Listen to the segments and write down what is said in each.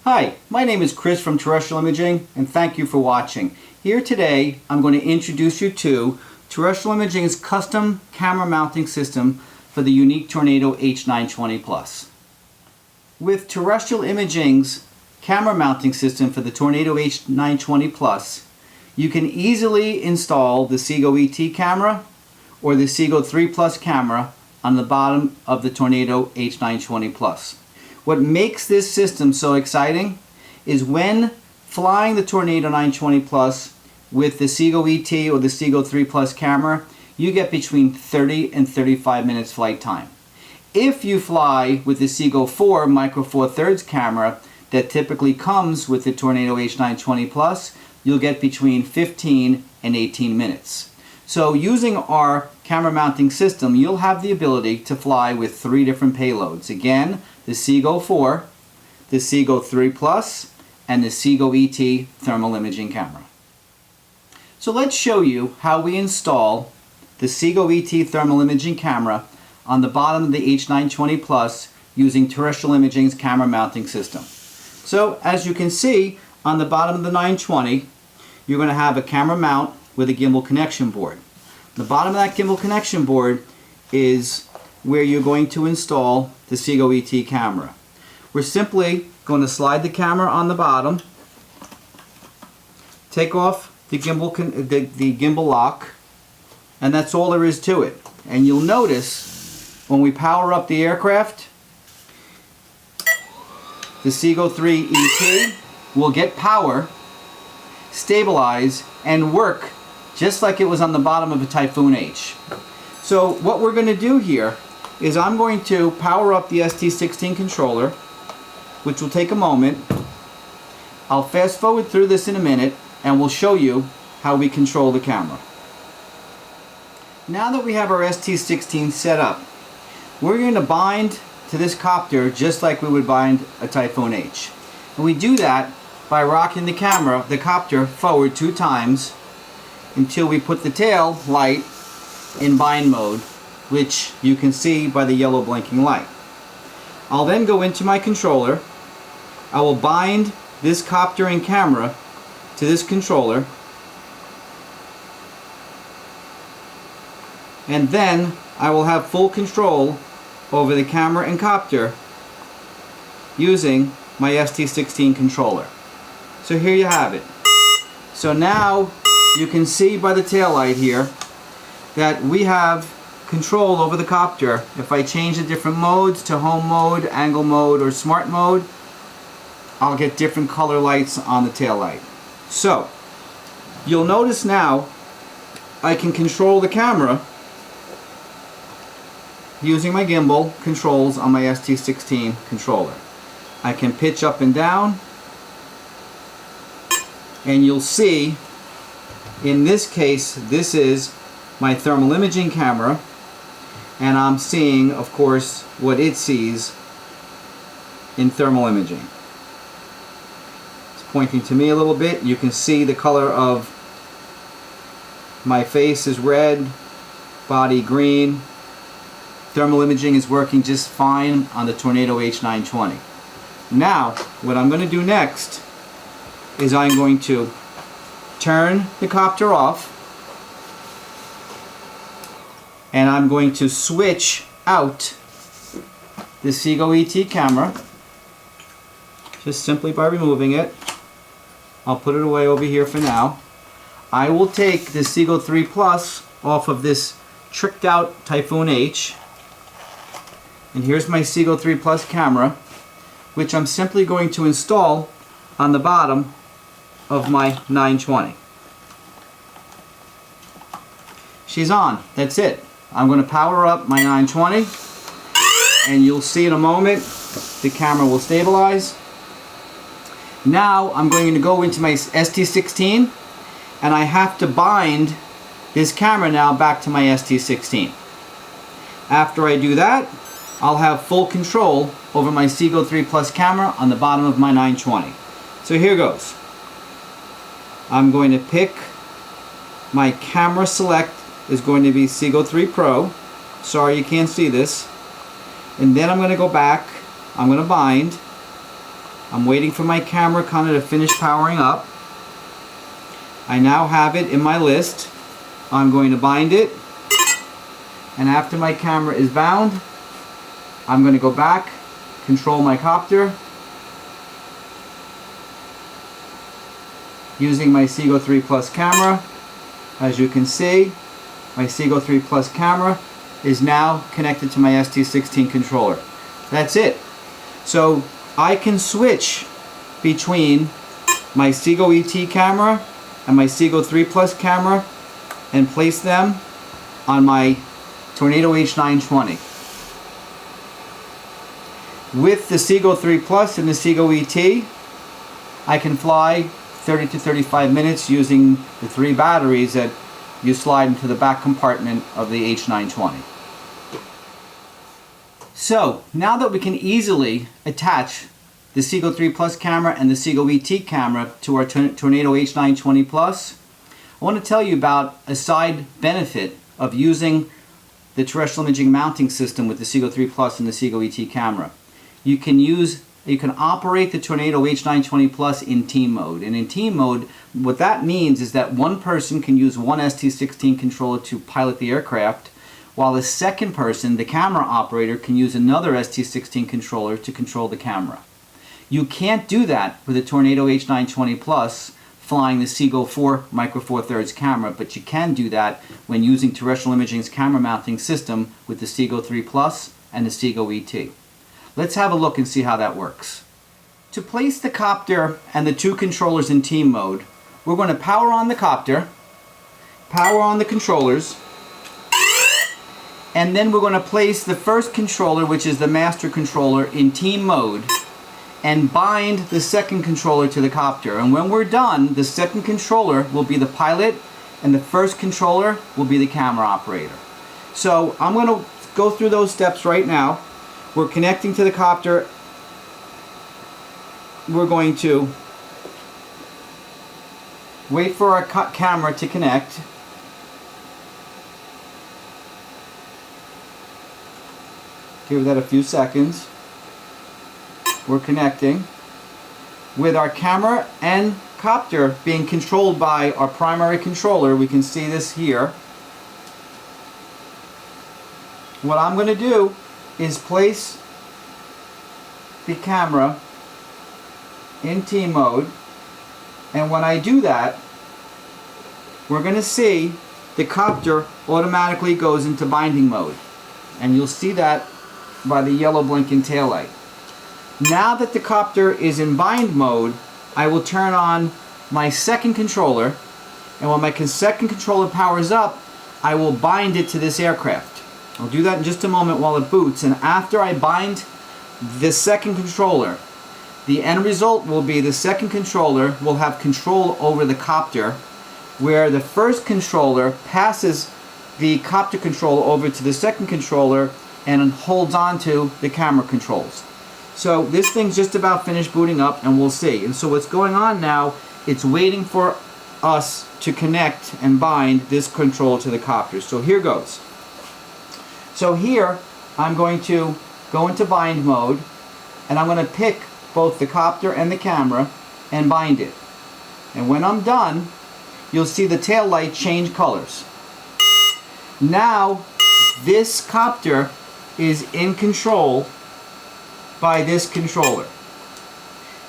Hi, my name is Chris from Terrestrial Imaging, and thank you for watching. Here today, I'm going to introduce you to Terrestrial Imaging's custom camera mounting system for the Yuneec Tornado H920 Plus. With Terrestrial Imaging's camera mounting system for the Tornado H920 Plus, you can easily install the CGO-ET camera or the CGO3 Plus camera on the bottom of the Tornado H920 Plus. What makes this system so exciting is when flying the Tornado 920 Plus with the CGO-ET or the CGO3 Plus camera, you get between 30 and 35 minutes flight time. If you fly with the CGO4 Micro Four Thirds camera that typically comes with the Tornado H920 Plus, you'll get between 15 and 18 minutes. So using our camera mounting system, you'll have the ability to fly with 3 different payloads. Again, the CGO4, the CGO3 Plus, and the CGO-ET thermal imaging camera. So let's show you how we install the CGO-ET thermal imaging camera on the bottom of the H920 Plus using Terrestrial Imaging's camera mounting system. So as you can see, on the bottom of the 920, you're going to have a camera mount with a gimbal connection board. The bottom of that gimbal connection board is where you're going to install the CGO-ET camera. We're simply going to slide the camera on the bottom, take off the gimbal lock, and that's all there is to it. And you'll notice when we power up the aircraft, the CGO3-ET will get power, stabilize, and work just like it was on the bottom of a Typhoon H. So what we're going to do here is I'm going to power up the ST16 controller, which will take a moment. I'll fast forward through this in a minute and we'll show you how we control the camera. Now that we have our ST16 set up, we're going to bind to this copter just like we would bind a Typhoon H. And we do that by rocking the copter forward 2 times until we put the tail light in bind mode, which you can see by the yellow blinking light. I'll then go into my controller. I will bind this copter and camera to this controller, and then I will have full control over the camera and copter using my ST16 controller. So here you have it. So now you can see by the tail light here that we have control over the copter. If I change the different modes to home mode, angle mode, or smart mode, I'll get different color lights on the tail light. So you'll notice now I can control the camera using my gimbal controls on my ST16 controller. I can pitch up and down, and you'll see in this case this is my thermal imaging camera, and I'm seeing, of course, what it sees in thermal imaging. It's pointing to me a little bit. You can see the color of my face is red, body green. Thermal imaging is working just fine on the Tornado H920. Now, what I'm going to do next is I'm going to turn the copter off, and I'm going to switch out the CGO-ET camera just simply by removing it. I'll put it away over here for now. I will take the CGO3 Plus off of this tricked out Typhoon H, and here's my CGO3 Plus camera, which I'm simply going to install on the bottom of my 920. She's on. That's it. I'm going to power up my 920, and you'll see in a moment the camera will stabilize. Now I'm going to go into my ST16, and I have to bind this camera now back to my ST16. After I do that, I'll have full control over my CGO3 Plus camera on the bottom of my 920. So here goes. I'm going to pick my camera select is going to be CGO3 Pro. Sorry you can't see this. And then I'm going to go back, I'm going to bind, I'm waiting for my camera kind of to finish powering up. I now have it in my list. I'm going to bind it. And after my camera is bound, I'm going to go back, control my copter, using my CGO3 Plus camera. As you can see, my CGO3 Plus camera is now connected to my ST16 controller. That's it. So I can switch between my CGO-ET camera and my CGO3 Plus camera and place them on my Tornado H920. With the CGO3 Plus and the CGO-ET, I can fly 30 to 35 minutes using the 3 batteries that you slide into the back compartment of the H920. So, now that we can easily attach the CGO3 Plus camera and the CGO-ET camera to our Tornado H920 Plus, I want to tell you about a side benefit of using the terrestrial imaging mounting system with the CGO3 Plus and the CGO-ET camera. You can operate the Tornado H920 Plus in team mode. And in team mode, what that means is that one person can use one ST16 controller to pilot the aircraft, while the second person, the camera operator, can use another ST16 controller to control the camera. You can't do that with the Tornado H920 Plus flying the CGO4 Micro Four Thirds camera, but you can do that when using terrestrial imaging's camera mounting system with the CGO3 Plus and the CGO-ET. Let's have a look and see how that works. To place the copter and the 2 controllers in team mode, we're going to power on the copter, power on the controllers, and then we're going to place the first controller, which is the master controller, in team mode and bind the second controller to the copter. And when we're done, the second controller will be the pilot and the first controller will be the camera operator. So I'm going to go through those steps right now. We're connecting to the copter. We're going to wait for our camera to connect. Give that a few seconds. We're connecting. With our camera and copter being controlled by our primary controller, we can see this here. What I'm going to do is place the camera in team mode, and when I do that, we're going to see the copter automatically goes into binding mode, and you'll see that by the yellow blinking tail light. Now that the copter is in bind mode, I will turn on my second controller, and when my second controller powers up, I will bind it to this aircraft. I'll do that in just a moment while it boots, and after I bind the second controller, the end result will be the second controller will have control over the copter, where the first controller passes the copter control over to the second controller and holds on to the camera controls. So this thing's just about finished booting up, and we'll see. And so what's going on now, it's waiting for us to connect and bind this control to the copter. So here goes. So here I'm going to go into bind mode, and I'm going to pick both the copter and the camera and bind it. And when I'm done, you'll see the tail light change colors. Now this copter is in control by this controller.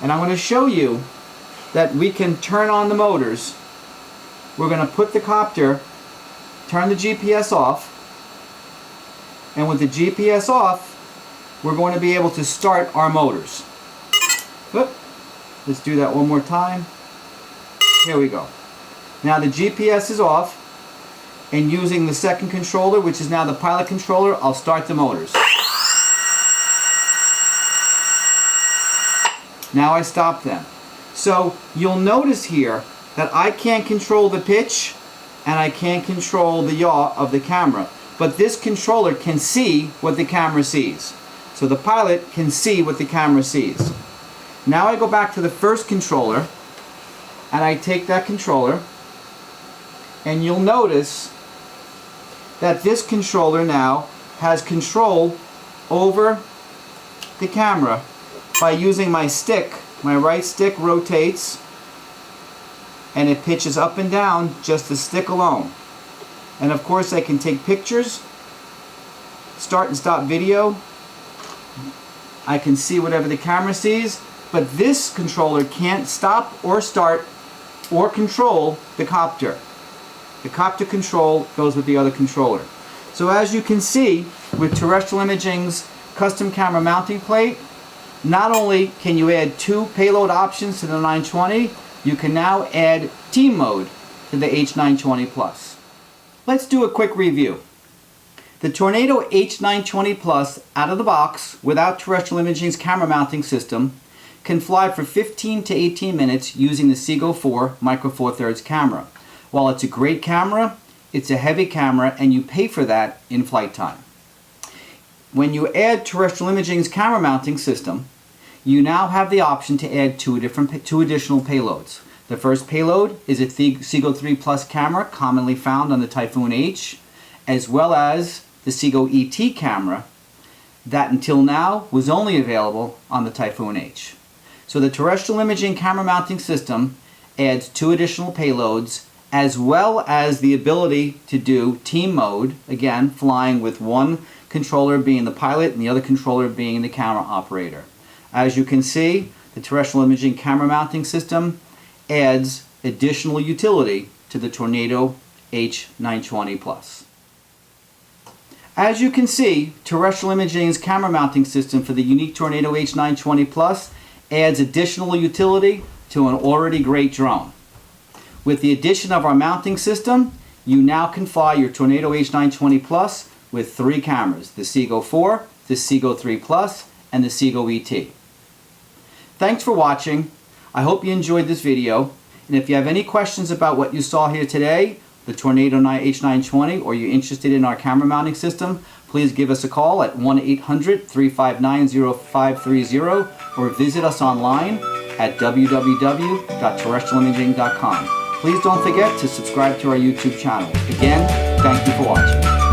And I'm going to show you that we can turn on the motors. We're going to put the copter, turn the GPS off, and with the GPS off, we're going to be able to start our motors. Whoop. Let's do that one more time. Here we go. Now the GPS is off, and using the second controller, which is now the pilot controller, I'll start the motors. Now I stop them. So you'll notice here that I can't control the pitch and I can't control the yaw of the camera. But this controller can see what the camera sees. So the pilot can see what the camera sees. Now I go back to the first controller and I take that controller, and you'll notice that this controller now has control over the camera by using my stick my right stick rotates and it pitches up and down just the stick alone. And of course I can take pictures, start and stop video. I can see whatever the camera sees, but this controller can't stop or start or control the copter. The copter control goes with the other controller. So as you can see with Terrestrial Imaging's custom camera mounting plate, not only can you add 2 payload options to the 920, you can now add team mode to the H920 Plus. Let's do a quick review. The Tornado H920 Plus out of the box without Terrestrial Imaging's camera mounting system can fly for 15 to 18 minutes using the CGO4 Micro Four Thirds camera. While it's a great camera, it's a heavy camera and you pay for that in flight time. When you add Terrestrial Imaging's camera mounting system, you now have the option to add two additional payloads. The first payload is a CGO3 Plus camera commonly found on the Typhoon H, as well as the CGO-ET camera that until now was only available on the Typhoon H. So the Terrestrial Imaging camera mounting system adds 2 additional payloads as well as the ability to do team mode, again flying with one controller being the pilot and the other controller being the camera operator. As you can see, the Terrestrial Imaging camera mounting system adds additional utility to the Tornado H920 Plus. As you can see, Terrestrial Imaging's camera mounting system for the Yuneec Tornado H920 Plus adds additional utility to an already great drone. With the addition of our mounting system, you now can fly your Tornado H920 Plus with 3 cameras, the CGO4, the CGO3 Plus, and the CGO-ET. Thanks for watching. I hope you enjoyed this video, and if you have any questions about what you saw here today, the Tornado H920, or you're interested in our camera mounting system, please give us a call at 1-800-359-0530 or visit us online at www.terrestrialimaging.com. Please don't forget to subscribe to our YouTube channel. Again, thank you for watching.